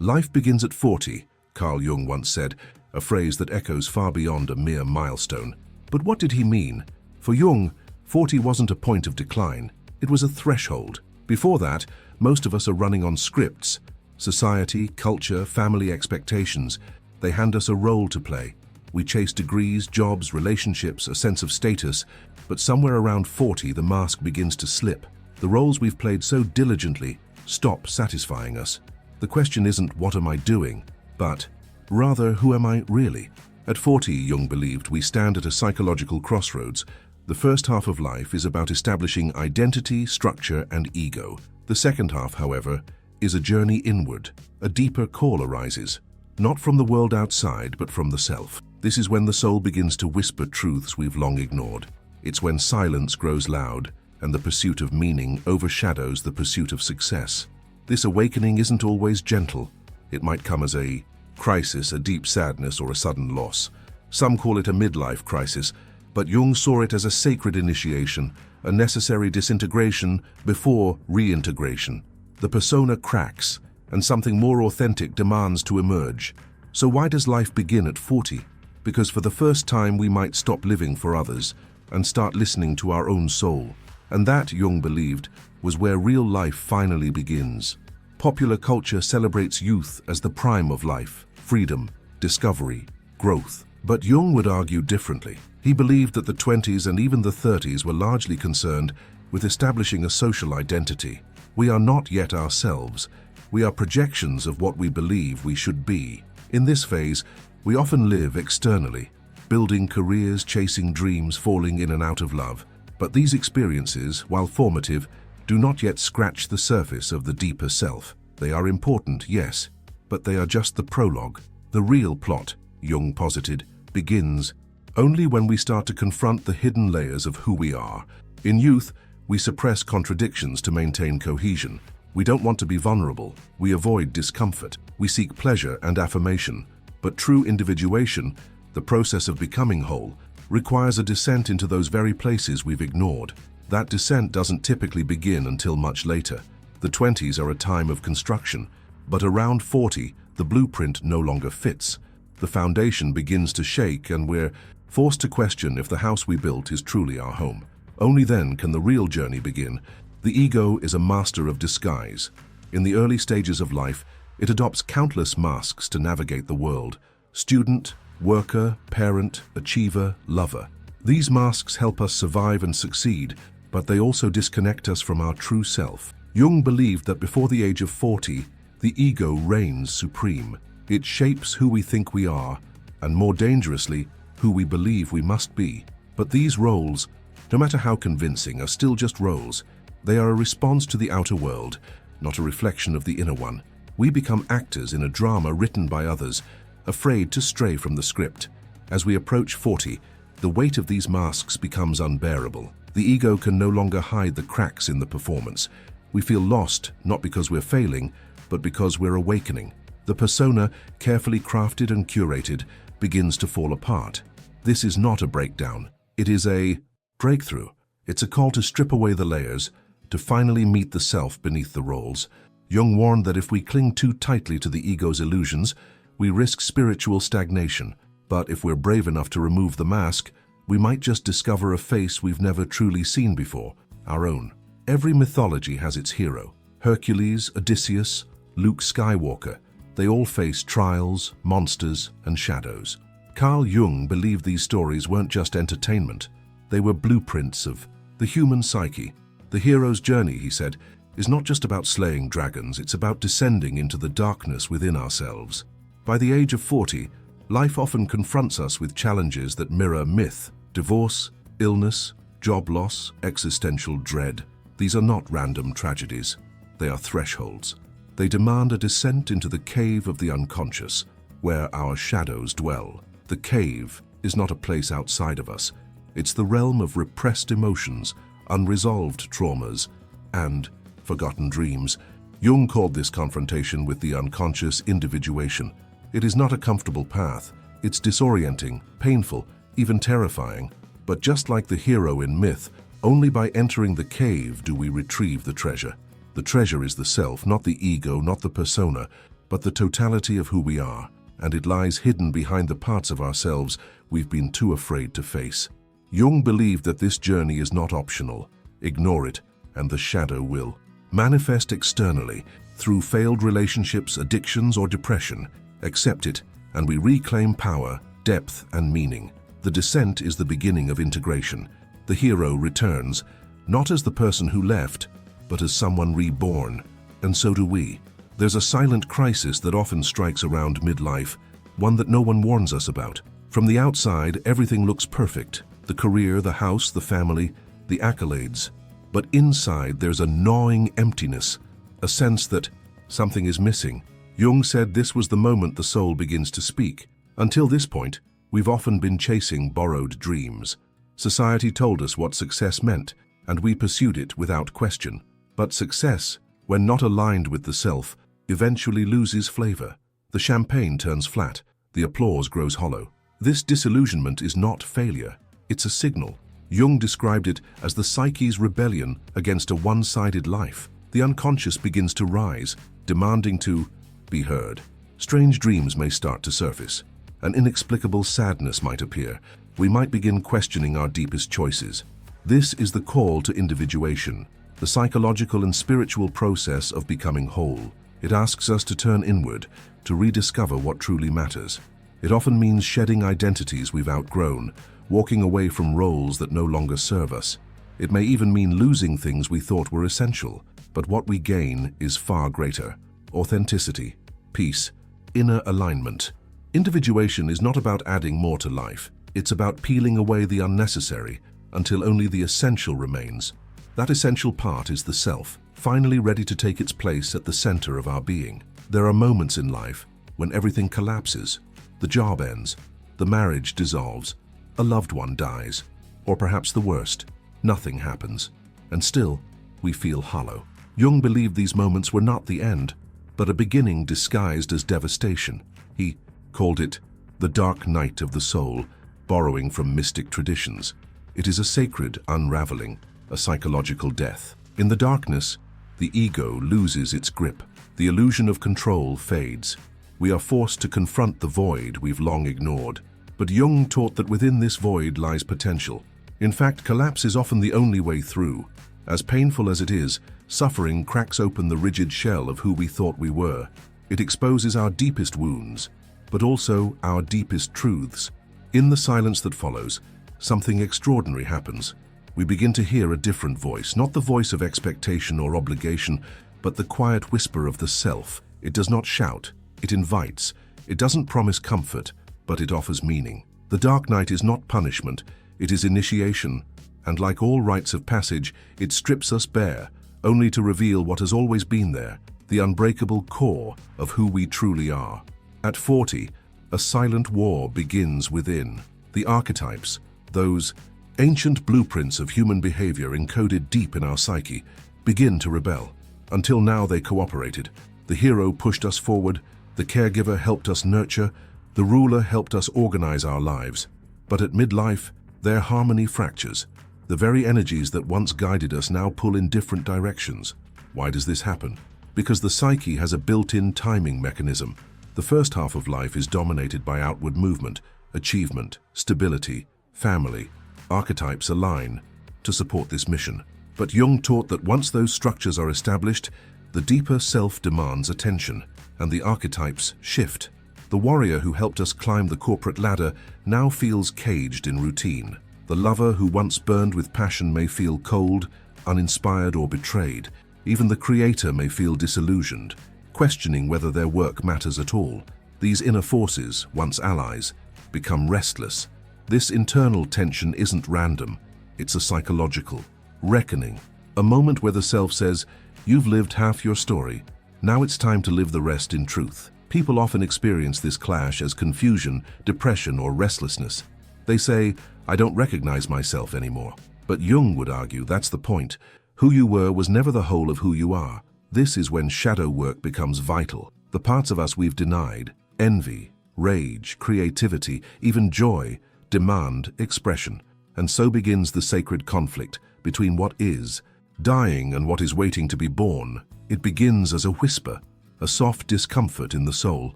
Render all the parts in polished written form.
Life begins at 40, Carl Jung once said, a phrase that echoes far beyond a mere milestone. But what did he mean? For Jung, 40 wasn't a point of decline, it was a threshold. Before that, most of us are running on scripts. Society, culture, family expectations, they hand us a role to play. We chase degrees, jobs, relationships, a sense of status, but somewhere around 40 the mask begins to slip. The roles we've played so diligently stop satisfying us. The question isn't what am I doing, but rather who am I really? At 40, Jung believed, we stand at a psychological crossroads. The first half of life is about establishing identity, structure, and ego. The second half, however, is a journey inward. A deeper call arises, not from the world outside, but from the self. This is when the soul begins to whisper truths we've long ignored. It's when silence grows loud and the pursuit of meaning overshadows the pursuit of success. This awakening isn't always gentle. It might come as a crisis, a deep sadness, or a sudden loss. Some call it a midlife crisis, but Jung saw it as a sacred initiation, a necessary disintegration before reintegration. The persona cracks, and something more authentic demands to emerge. So why does life begin at 40? Because for the first time we might stop living for others and start listening to our own soul. And that, Jung believed, was where real life finally begins. Popular culture celebrates youth as the prime of life, freedom, discovery, growth. But Jung would argue differently. He believed that the 20s and even the 30s were largely concerned with establishing a social identity. We are not yet ourselves. We are projections of what we believe we should be. In this phase, we often live externally, building careers, chasing dreams, falling in and out of love. But these experiences, while formative, do not yet scratch the surface of the deeper self. They are important, yes, but they are just the prologue. The real plot, Jung posited, begins only when we start to confront the hidden layers of who we are. In youth, we suppress contradictions to maintain cohesion. We don't want to be vulnerable. We avoid discomfort. We seek pleasure and affirmation. But true individuation, the process of becoming whole, requires a descent into those very places we've ignored. That descent doesn't typically begin until much later. The 20s are a time of construction, but around 40, the blueprint no longer fits. The foundation begins to shake and we're forced to question if the house we built is truly our home. Only then can the real journey begin. The ego is a master of disguise. In the early stages of life, it adopts countless masks to navigate the world. Student, worker, parent, achiever, lover. These masks help us survive and succeed, but they also disconnect us from our true self. Jung believed that before the age of 40, the ego reigns supreme. It shapes who we think we are, and more dangerously, who we believe we must be. But these roles, no matter how convincing, are still just roles. They are a response to the outer world, not a reflection of the inner one. We become actors in a drama written by others, afraid to stray from the script. As we approach 40, the weight of these masks becomes unbearable. The ego can no longer hide the cracks in the performance. We feel lost, not because we're failing, but because we're awakening. The persona, carefully crafted and curated, begins to fall apart. This is not a breakdown. It is a breakthrough. It's a call to strip away the layers, to finally meet the self beneath the roles. Jung warned that if we cling too tightly to the ego's illusions, we risk spiritual stagnation. But if we're brave enough to remove the mask, we might just discover a face we've never truly seen before, our own. Every mythology has its hero. Hercules, Odysseus, Luke Skywalker. They all face trials, monsters, and shadows. Carl Jung believed these stories weren't just entertainment. They were blueprints of the human psyche. The hero's journey, he said, is not just about slaying dragons, it's about descending into the darkness within ourselves. By the age of 40, life often confronts us with challenges that mirror myth: divorce, illness, job loss, existential dread. These are not random tragedies. They are thresholds. They demand a descent into the cave of the unconscious, where our shadows dwell. The cave is not a place outside of us. It's the realm of repressed emotions, unresolved traumas, and forgotten dreams. Jung called this confrontation with the unconscious individuation. It is not a comfortable path. It's disorienting, painful, even terrifying. But just like the hero in myth, only by entering the cave do we retrieve the treasure. The treasure is the self, not the ego, not the persona, but the totality of who we are, and it lies hidden behind the parts of ourselves we've been too afraid to face. Jung believed that this journey is not optional. Ignore it, and the shadow will manifest externally through failed relationships, addictions, or depression. Accept it, and we reclaim power, depth, and meaning. The descent is the beginning of integration. The hero returns, not as the person who left, but as someone reborn. And so do we. There's a silent crisis that often strikes around midlife, one that no one warns us about. From the outside, everything looks perfect. The career, the house, the family, the accolades. But inside, there's a gnawing emptiness, a sense that something is missing. Jung said this was the moment the soul begins to speak. Until this point, we've often been chasing borrowed dreams. Society told us what success meant, and we pursued it without question. But success, when not aligned with the self, eventually loses flavor. The champagne turns flat, the applause grows hollow. This disillusionment is not failure, it's a signal. Jung described it as the psyche's rebellion against a one-sided life. The unconscious begins to rise, demanding to be heard. Strange dreams may start to surface. An inexplicable sadness might appear. We might begin questioning our deepest choices. This is the call to individuation, the psychological and spiritual process of becoming whole. It asks us to turn inward, to rediscover what truly matters. It often means shedding identities we've outgrown, walking away from roles that no longer serve us. It may even mean losing things we thought were essential, but what we gain is far greater. Authenticity, peace, inner alignment. Individuation is not about adding more to life. It's about peeling away the unnecessary until only the essential remains. That essential part is the self, finally ready to take its place at the center of our being. There are moments in life when everything collapses. The job ends, the marriage dissolves, a loved one dies, or perhaps the worst, nothing happens. And still, we feel hollow. Jung believed these moments were not the end, but a beginning disguised as devastation. He called it the dark night of the soul, borrowing from mystic traditions. It is a sacred unraveling, a psychological death. In the darkness, the ego loses its grip. The illusion of control fades. We are forced to confront the void we've long ignored. But Jung taught that within this void lies potential. In fact, collapse is often the only way through. As painful as it is, suffering cracks open the rigid shell of who we thought we were. It exposes our deepest wounds, but also our deepest truths. In the silence that follows, something extraordinary happens. We begin to hear a different voice, not the voice of expectation or obligation, but the quiet whisper of the self. It does not shout, it invites. It doesn't promise comfort, but it offers meaning. The dark night is not punishment, it is initiation, and like all rites of passage, it strips us bare, only to reveal what has always been there, the unbreakable core of who we truly are. At 40, a silent war begins within. The archetypes, those ancient blueprints of human behavior encoded deep in our psyche, begin to rebel. Until now they cooperated. The hero pushed us forward, the caregiver helped us nurture, the ruler helped us organize our lives. But at midlife, their harmony fractures. The very energies that once guided us now pull in different directions. Why does this happen? Because the psyche has a built-in timing mechanism. The first half of life is dominated by outward movement, achievement, stability, family. Archetypes align to support this mission. But Jung taught that once those structures are established, the deeper self demands attention, and the archetypes shift. The warrior who helped us climb the corporate ladder now feels caged in routine. The lover who once burned with passion may feel cold, uninspired, or betrayed. Even the creator may feel disillusioned, questioning whether their work matters at all. These inner forces, once allies, become restless. This internal tension isn't random, it's a psychological reckoning. A moment where the self says, "You've lived half your story, now it's time to live the rest in truth." People often experience this clash as confusion, depression, or restlessness. They say, "I don't recognize myself anymore." But Jung would argue that's the point. Who you were was never the whole of who you are. This is when shadow work becomes vital. The parts of us we've denied, envy, rage, creativity, even joy, demand expression. And so begins the sacred conflict between what is, dying, and what is waiting to be born. It begins as a whisper, a soft discomfort in the soul.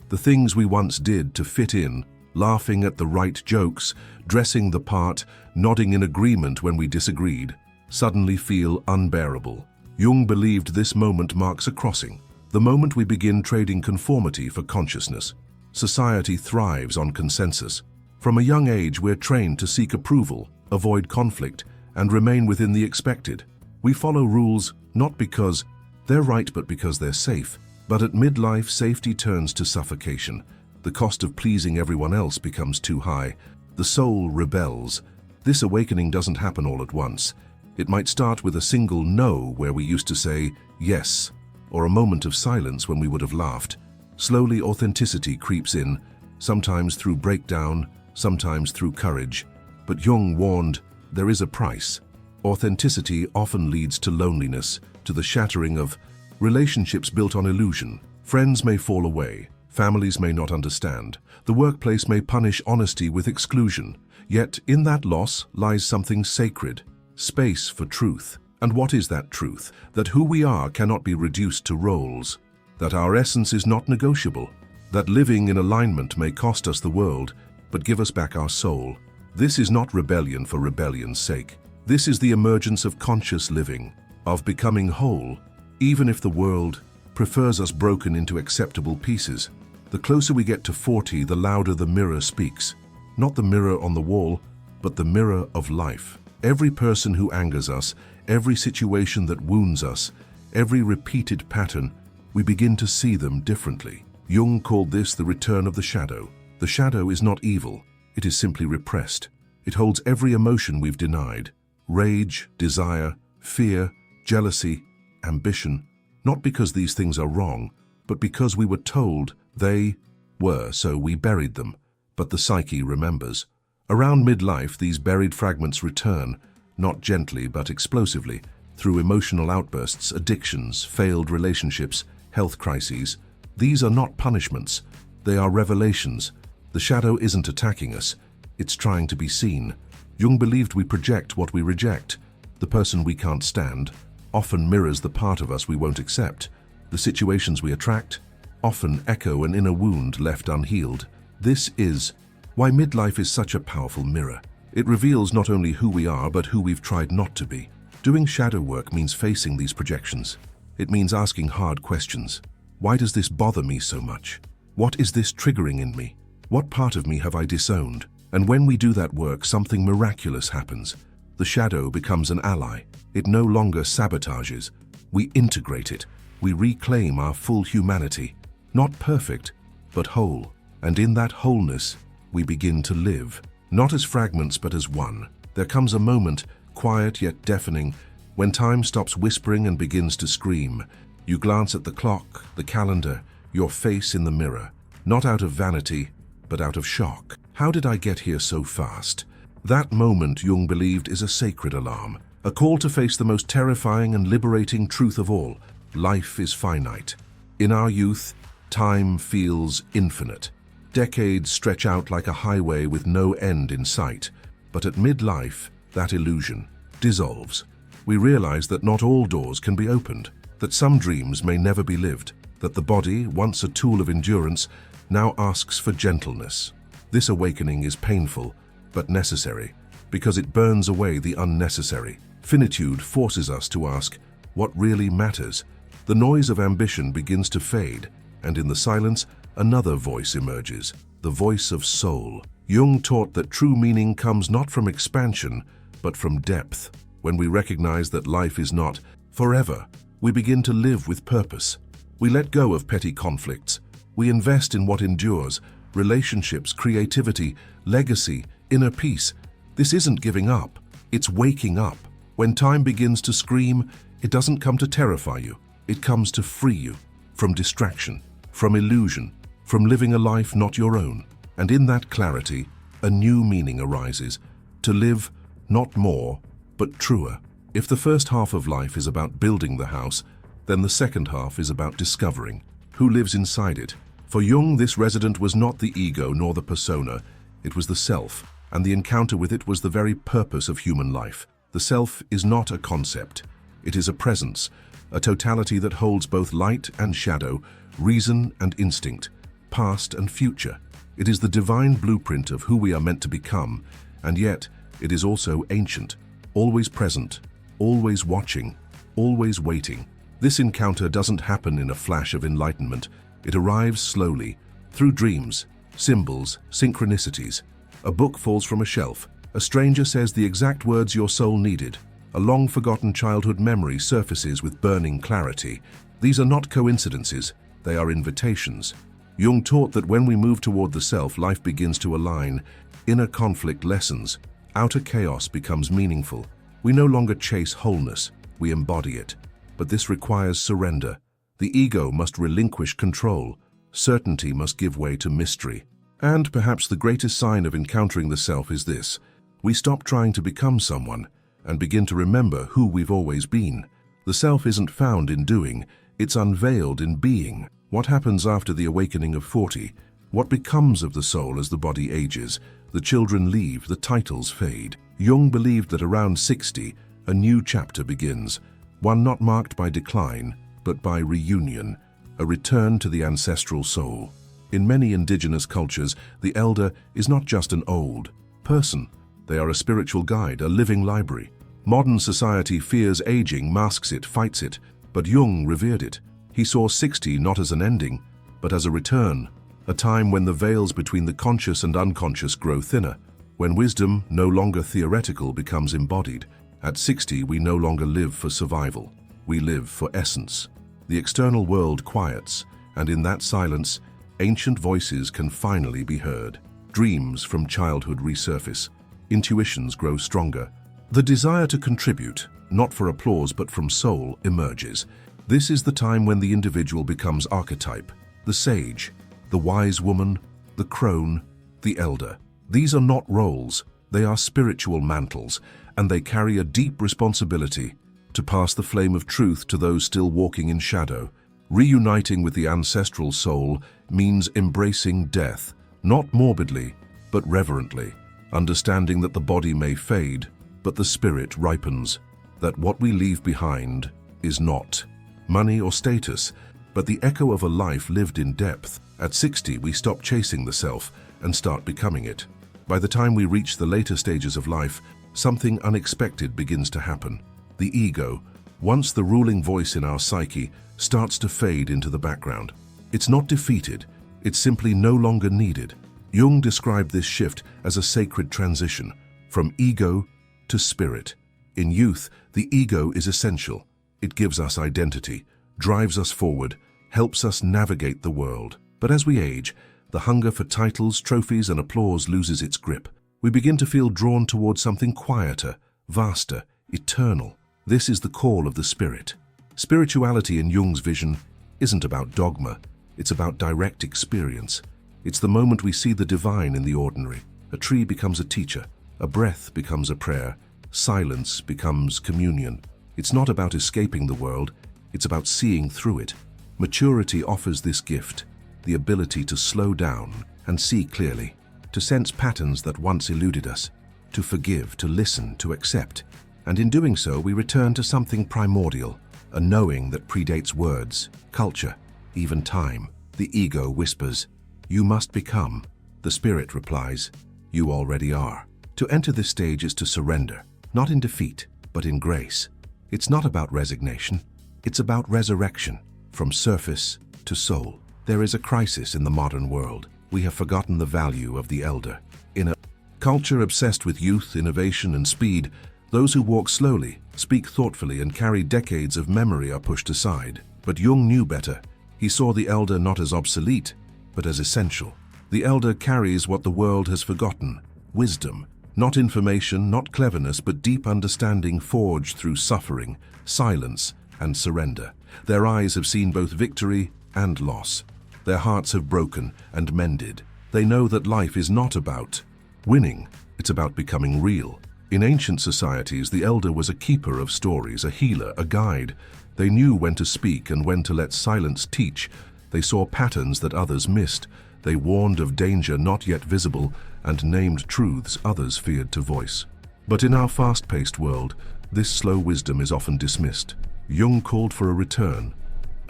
The things we once did to fit in, laughing at the right jokes, dressing the part, nodding in agreement when we disagreed, suddenly feel unbearable. Jung believed this moment marks a crossing, the moment we begin trading conformity for consciousness. Society thrives on consensus. From a young age, we're trained to seek approval, avoid conflict, and remain within the expected. We follow rules not because they're right but because they're safe. But at midlife, safety turns to suffocation. The cost of pleasing everyone else becomes too high. The soul rebels. This awakening doesn't happen all at once. It might start with a single no where we used to say yes, or a moment of silence when we would have laughed. Slowly, authenticity creeps in, sometimes through breakdown, sometimes through courage. But Jung warned, there is a price. Authenticity often leads to loneliness, to the shattering of relationships built on illusion. Friends may fall away, families may not understand, the workplace may punish honesty with exclusion. Yet in that loss lies something sacred, space for truth. And what is that truth? That who we are cannot be reduced to roles, that our essence is not negotiable, that living in alignment may cost us the world, but give us back our soul. This is not rebellion for rebellion's sake. This is the emergence of conscious living, of becoming whole, even if the world prefers us broken into acceptable pieces. The closer we get to 40, the louder the mirror speaks. Not the mirror on the wall, but the mirror of life. Every person who angers us, every situation that wounds us, every repeated pattern, we begin to see them differently. Jung called this the return of the shadow. The shadow is not evil, it is simply repressed. It holds every emotion we've denied. Rage, desire, fear, jealousy, ambition, not because these things are wrong, but because we were told they were, so we buried them. But the psyche remembers. Around midlife, these buried fragments return, not gently but explosively, through emotional outbursts, addictions, failed relationships, health crises. These are not punishments, they are revelations. The shadow isn't attacking us, it's trying to be seen. Jung believed we project what we reject. The person we can't stand often mirrors the part of us we won't accept. The situations we attract often echo an inner wound left unhealed. This is why midlife is such a powerful mirror. It reveals not only who we are, but who we've tried not to be. Doing shadow work means facing these projections. It means asking hard questions. Why does this bother me so much? What is this triggering in me? What part of me have I disowned? And when we do that work, something miraculous happens. The shadow becomes an ally. It no longer sabotages. We integrate it. We reclaim our full humanity. Not perfect, but whole. And in that wholeness, we begin to live. Not as fragments, but as one. There comes a moment, quiet yet deafening, when time stops whispering and begins to scream. You glance at the clock, the calendar, your face in the mirror. Not out of vanity, but out of shock. How did I get here so fast? That moment, Jung believed, is a sacred alarm. A call to face the most terrifying and liberating truth of all. Life is finite. In our youth, time feels infinite. Decades stretch out like a highway with no end in sight. But at midlife, that illusion dissolves. We realize that not all doors can be opened, that some dreams may never be lived, that the body, once a tool of endurance, now asks for gentleness. This awakening is painful, but necessary, because it burns away the unnecessary. Finitude forces us to ask, what really matters? The noise of ambition begins to fade, and in the silence, another voice emerges, the voice of soul. Jung taught that true meaning comes not from expansion, but from depth. When we recognize that life is not forever, we begin to live with purpose. We let go of petty conflicts. We invest in what endures, relationships, creativity, legacy, inner peace. This isn't giving up, it's waking up. When time begins to scream, it doesn't come to terrify you. It comes to free you from distraction, from illusion, from living a life not your own. And in that clarity, a new meaning arises, to live not more, but truer. If the first half of life is about building the house, then the second half is about discovering who lives inside it. For Jung, this resident was not the ego nor the persona, it was the self, and the encounter with it was the very purpose of human life. The self is not a concept, it is a presence, a totality that holds both light and shadow, reason and instinct, past and future. It is the divine blueprint of who we are meant to become, and yet it is also ancient, always present, always watching, always waiting. This encounter doesn't happen in a flash of enlightenment. It arrives slowly, through dreams, symbols, synchronicities. A book falls from a shelf. A stranger says the exact words your soul needed. A long-forgotten childhood memory surfaces with burning clarity. These are not coincidences, they are invitations. Jung taught that when we move toward the self, life begins to align. Inner conflict lessens. Outer chaos becomes meaningful. We no longer chase wholeness, we embody it. But this requires surrender. The ego must relinquish control. Certainty must give way to mystery. And perhaps the greatest sign of encountering the self is this: we stop trying to become someone and begin to remember who we've always been. The self isn't found in doing, it's unveiled in being. What happens after the awakening of 40? What becomes of the soul as the body ages? The children leave, the titles fade. Jung believed that around 60, a new chapter begins, one not marked by decline, but by reunion, a return to the ancestral soul. In many indigenous cultures, the elder is not just an old person. They are a spiritual guide, a living library. Modern society fears aging, masks it, fights it, but Jung revered it. He saw 60 not as an ending, but as a return, a time when the veils between the conscious and unconscious grow thinner, when wisdom, no longer theoretical, becomes embodied. At 60, we no longer live for survival. We live for essence. The external world quiets, and in that silence, ancient voices can finally be heard. Dreams from childhood resurface. Intuitions grow stronger. The desire to contribute, not for applause but from soul, emerges. This is the time when the individual becomes archetype, the sage, the wise woman, the crone, the elder. These are not roles, they are spiritual mantles, and they carry a deep responsibility to pass the flame of truth to those still walking in shadow. Reuniting with the ancestral soul means embracing death, not morbidly, but reverently, understanding that the body may fade, but the spirit ripens, that what we leave behind is not money or status, but the echo of a life lived in depth. At 60, we stop chasing the self and start becoming it. By the time we reach the later stages of life, something unexpected begins to happen. The ego, once the ruling voice in our psyche, starts to fade into the background. It's not defeated, it's simply no longer needed. Jung described this shift as a sacred transition, from ego to spirit. In youth, the ego is essential. It gives us identity, drives us forward, helps us navigate the world. But as we age, the hunger for titles, trophies, and applause loses its grip. We begin to feel drawn towards something quieter, vaster, eternal. This is the call of the spirit. Spirituality in Jung's vision isn't about dogma, it's about direct experience. It's the moment we see the divine in the ordinary. A tree becomes a teacher, a breath becomes a prayer, silence becomes communion. It's not about escaping the world, it's about seeing through it. Maturity offers this gift, the ability to slow down and see clearly, to sense patterns that once eluded us, to forgive, to listen, to accept. And in doing so, we return to something primordial, a knowing that predates words, culture, even time. The ego whispers, "You must become." The spirit replies, "You already are." To enter this stage is to surrender, not in defeat, but in grace. It's not about resignation, it's about resurrection, from surface to soul. There is a crisis in the modern world. We have forgotten the value of the elder. In a culture obsessed with youth, innovation, and speed, those who walk slowly, speak thoughtfully, and carry decades of memory are pushed aside. But Jung knew better. He saw the elder not as obsolete, but as essential. The elder carries what the world has forgotten: wisdom. Not information, not cleverness, but deep understanding forged through suffering, silence, and surrender. Their eyes have seen both victory and loss. Their hearts have broken and mended. They know that life is not about winning, it's about becoming real. In ancient societies, the elder was a keeper of stories, a healer, a guide. They knew when to speak and when to let silence teach. They saw patterns that others missed. They warned of danger not yet visible and named truths others feared to voice. But in our fast-paced world, this slow wisdom is often dismissed. Jung called for a return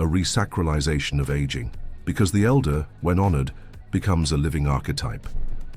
a resacralization of aging, because the elder, when honored, becomes a living archetype,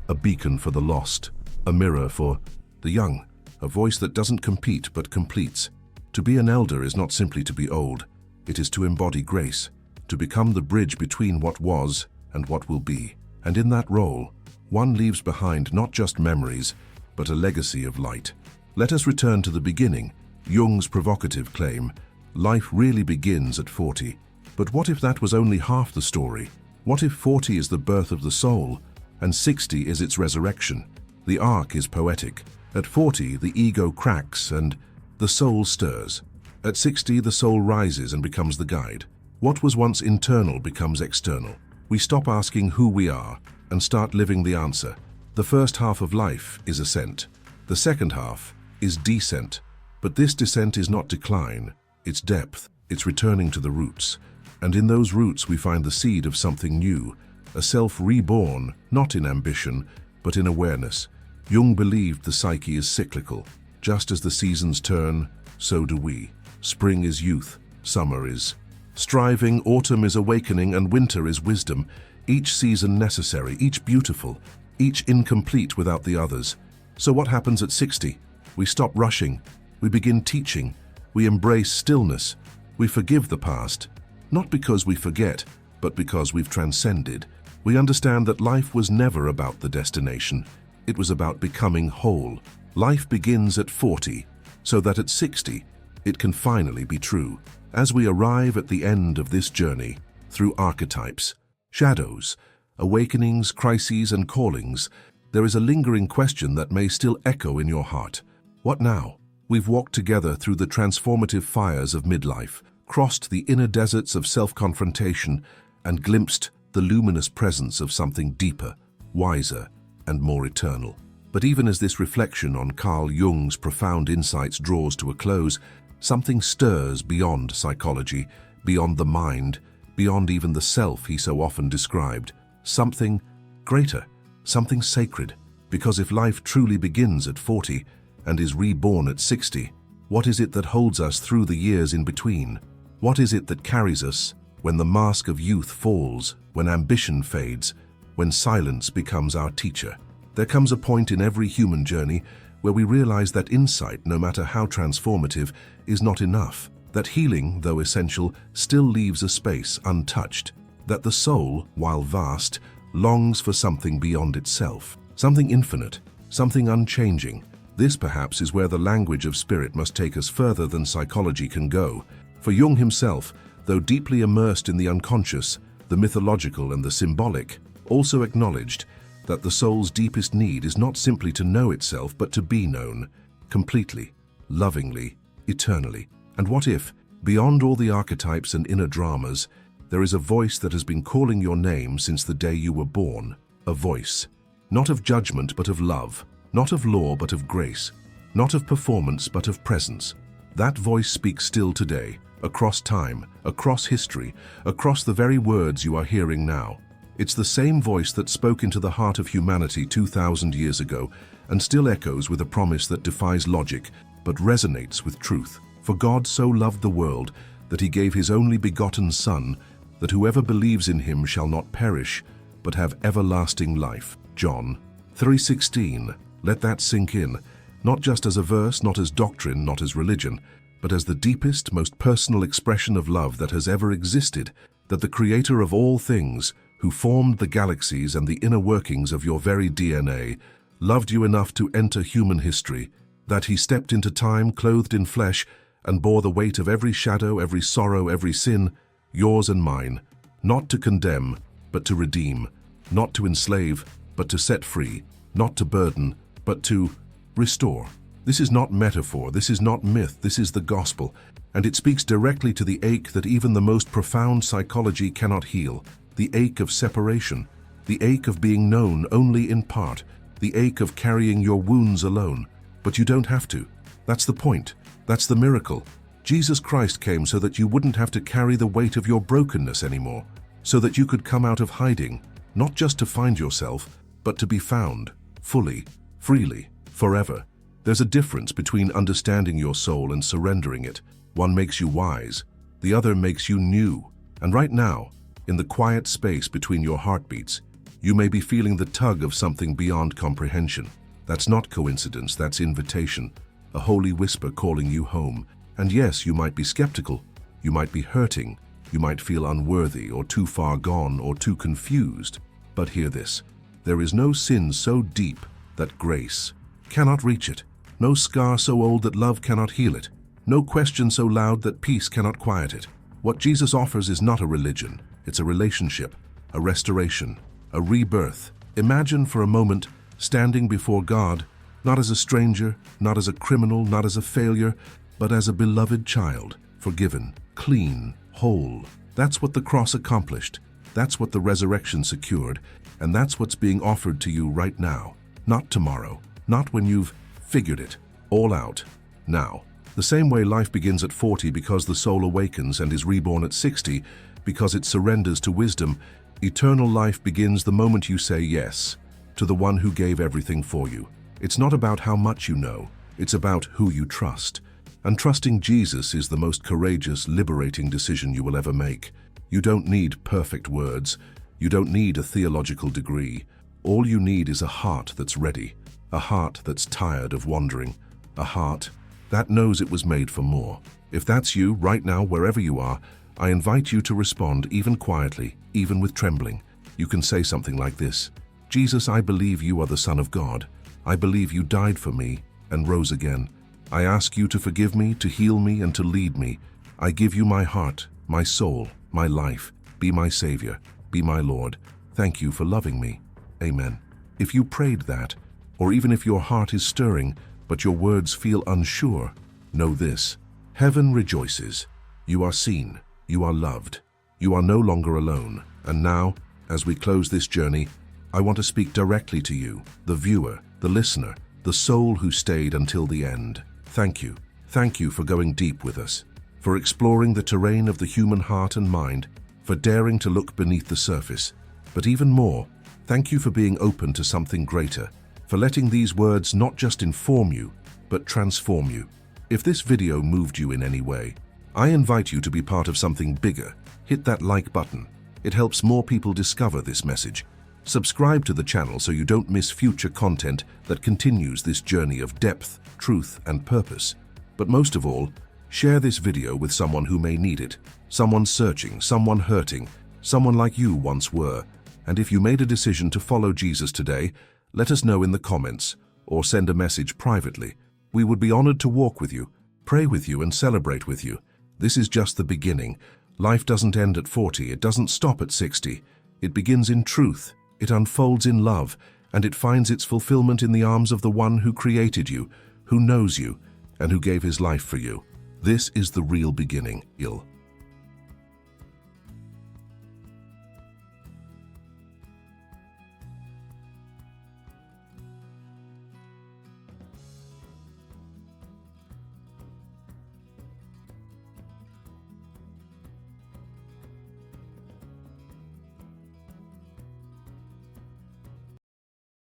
a beacon for the lost, a mirror for the young, a voice that doesn't compete but completes. To be an elder is not simply to be old, it is to embody grace, to become the bridge between what was and what will be. And in that role, one leaves behind not just memories, but a legacy of light. Let us return to the beginning, Jung's provocative claim, life really begins at 40. But what if that was only half the story? What if 40 is the birth of the soul, and 60 is its resurrection? The arc is poetic. At 40, the ego cracks and the soul stirs. At 60, the soul rises and becomes the guide. What was once internal becomes external. We stop asking who we are and start living the answer. The first half of life is ascent. The second half is descent. But this descent is not decline, it's depth, it's returning to the roots. And in those roots we find the seed of something new, a self reborn, not in ambition, but in awareness. Jung believed the psyche is cyclical. Just as the seasons turn, so do we. Spring is youth, summer is striving, autumn is awakening, and winter is wisdom. Each season necessary, each beautiful, each incomplete without the others. So what happens at 60? We stop rushing. We begin teaching. We embrace stillness. We forgive the past, not because we forget, but because we've transcended. We understand that life was never about the destination. It was about becoming whole. Life begins at 40, so that at 60, it can finally be true. As we arrive at the end of this journey, through archetypes, shadows, awakenings, crises, and callings, there is a lingering question that may still echo in your heart. What now? We've walked together through the transformative fires of midlife, crossed the inner deserts of self-confrontation, and glimpsed the luminous presence of something deeper, wiser, and more eternal. But even as this reflection on Carl Jung's profound insights draws to a close, something stirs beyond psychology, beyond the mind, beyond even the self he so often described. Something greater, something sacred. Because if life truly begins at 40 and is reborn at 60, what is it that holds us through the years in between? What is it that carries us when the mask of youth falls, when ambition fades, when silence becomes our teacher? There comes a point in every human journey where we realize that insight, no matter how transformative, is not enough. That healing, though essential, still leaves a space untouched. That the soul, while vast, longs for something beyond itself, something infinite, something unchanging. This, perhaps, is where the language of spirit must take us further than psychology can go. For Jung himself, though deeply immersed in the unconscious, the mythological and the symbolic, also acknowledged that the soul's deepest need is not simply to know itself, but to be known, completely, lovingly, eternally. And what if, beyond all the archetypes and inner dramas, there is a voice that has been calling your name since the day you were born? A voice, not of judgment but of love, not of law but of grace, not of performance but of presence. That voice speaks still today, across time, across history, across the very words you are hearing now. It's the same voice that spoke into the heart of humanity 2,000 years ago and still echoes with a promise that defies logic but resonates with truth. For God so loved the world that he gave his only begotten Son, that whoever believes in him shall not perish but have everlasting life. John 3:16. Let that sink in, not just as a verse, not as doctrine, not as religion, but as the deepest, most personal expression of love that has ever existed, that the Creator of all things, who formed the galaxies and the inner workings of your very DNA, loved you enough to enter human history, that he stepped into time clothed in flesh and bore the weight of every shadow, every sorrow, every sin, yours and mine, not to condemn, but to redeem, not to enslave, but to set free, not to burden, but to restore. This is not metaphor, this is not myth, this is the gospel, and it speaks directly to the ache that even the most profound psychology cannot heal, the ache of separation, the ache of being known only in part, the ache of carrying your wounds alone. But you don't have to. That's the point. That's the miracle. Jesus Christ came so that you wouldn't have to carry the weight of your brokenness anymore, so that you could come out of hiding, not just to find yourself, but to be found, fully, freely, forever. There's a difference between understanding your soul and surrendering it. One makes you wise, the other makes you new. And right now, in the quiet space between your heartbeats, you may be feeling the tug of something beyond comprehension. That's not coincidence, that's invitation, a holy whisper calling you home. And yes, you might be skeptical, you might be hurting, you might feel unworthy or too far gone or too confused. But hear this, there is no sin so deep that grace cannot reach it, no scar so old that love cannot heal it, no question so loud that peace cannot quiet it. What Jesus offers is not a religion, it's a relationship, a restoration, a rebirth. Imagine for a moment standing before God, not as a stranger, not as a criminal, not as a failure, but as a beloved child, forgiven, clean, whole. That's what the cross accomplished. That's what the resurrection secured. And that's what's being offered to you right now. Not tomorrow. Not when you've figured it all out. Now. The same way life begins at 40 because the soul awakens and is reborn at 60 because it surrenders to wisdom, eternal life begins the moment you say yes to the one who gave everything for you. It's not about how much you know. It's about who you trust. And trusting Jesus is the most courageous, liberating decision you will ever make. You don't need perfect words. You don't need a theological degree. All you need is a heart that's ready, a heart that's tired of wandering, a heart that knows it was made for more. If that's you, right now, wherever you are, I invite you to respond, even quietly, even with trembling. You can say something like this: Jesus, I believe you are the Son of God. I believe you died for me and rose again. I ask you to forgive me, to heal me, and to lead me. I give you my heart, my soul, my life. Be my Savior. Be my Lord. Thank you for loving me. Amen. If you prayed that, or even if your heart is stirring, but your words feel unsure, know this: heaven rejoices. You are seen. You are loved. You are no longer alone. And now, as we close this journey, I want to speak directly to you, the viewer, the listener, the soul who stayed until the end. Thank you. Thank you for going deep with us, for exploring the terrain of the human heart and mind, for daring to look beneath the surface. But even more, thank you for being open to something greater, for letting these words not just inform you, but transform you. If this video moved you in any way, I invite you to be part of something bigger. Hit that like button. It helps more people discover this message. Subscribe to the channel so you don't miss future content that continues this journey of depth, truth, and purpose. But most of all, share this video with someone who may need it, someone searching, someone hurting, someone like you once were. And if you made a decision to follow Jesus today, let us know in the comments or send a message privately. We would be honored to walk with you, pray with you, and celebrate with you. This is just the beginning. Life doesn't end at 40, it doesn't stop at 60. It begins in truth, it unfolds in love, and it finds its fulfillment in the arms of the one who created you, who knows you, and who gave his life for you. This is the real beginning, Il.